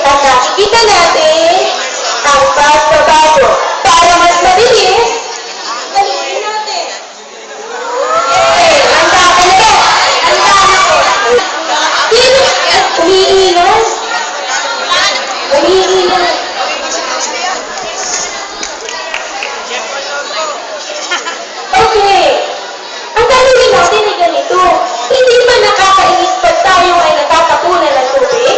at nakikita natin ang pagbabago. Para mas mabilis, gamitin natin. Okay, handa ka na ba? Handa na ko. Umiilan. Umiilan. Okay. Ang gagawin natin ay ganito. Hindi ba nakakainis pag tayo ay natatapunan ng tubig?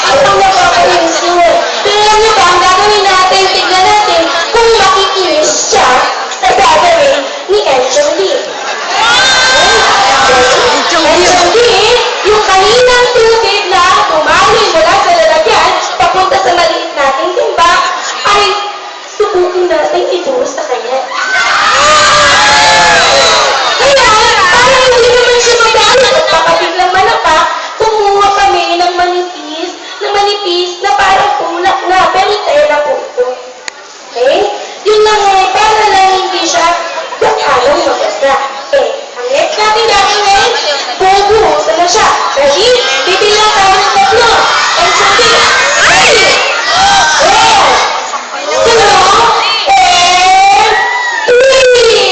Ang nakakainis yun. Pero alam niyo ba, ang gagawin natin, tignan natin kung makikinis siya sa gagawin ni Enchong Lee. Enchong Lee, yung kaninang tubig na tumali mula sa lalagyan papunta sa maliit nating timba, ay subukin natin iduros sa kanya. Kaya, para hindi naman siya magalit at baka biglang manapak, kumuha kami ng manipis na parang tulak na, pero tela po ito. Okay? Yun lang eh, para lang hindi siya gakalong mabasa. Okay, ang next natin gagawin, bubuhusan na siya. Ready? Bibilang tayo ng tatlo. And sabi, ready? One, two, and three!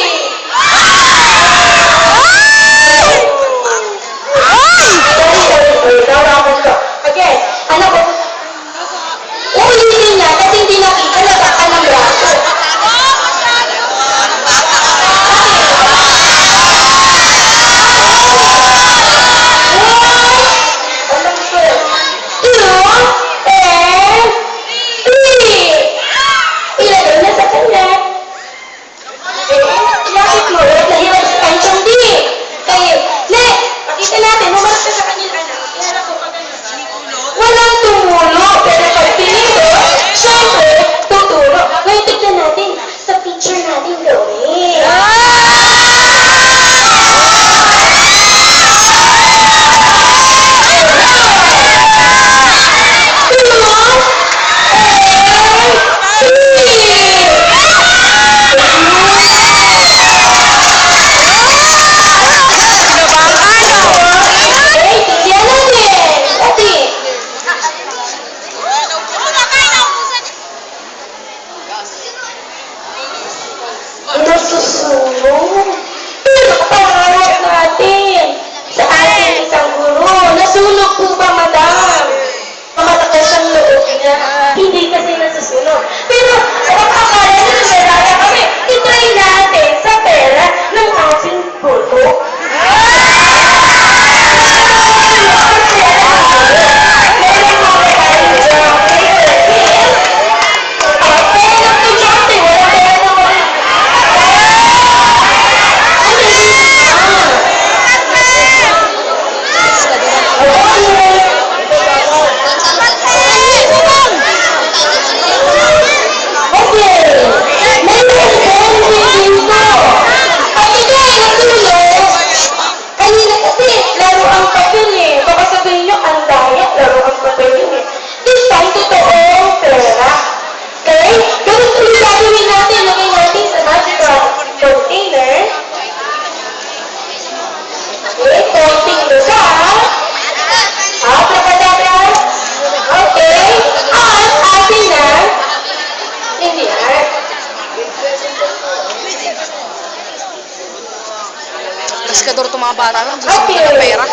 Sorry, nawakan ko. Again, ano ko? Uulitin niya kasi hindi nakita na baka ng braso. Ilagay niya sa kanya. Ilapit mo, nahirap si Enchong D. Kaya, pakita natin, humarap ka sa kanila. Iharap ko pag walang tumulo, pero pag pinilo, syempre, tuturo. Ngayon, tignan natin sa picture natin gawin. Nasusunog. Pero pangarap natin sa ating isang guro. Nasunog po ba, madam? Mamatakas ang loob niya. Hindi kasi nasusunog. Pero, ang akala niya nalala kami, itry natin sa pera ng ating puto. Kaskador itong mga bata. Gusto mo ng pera?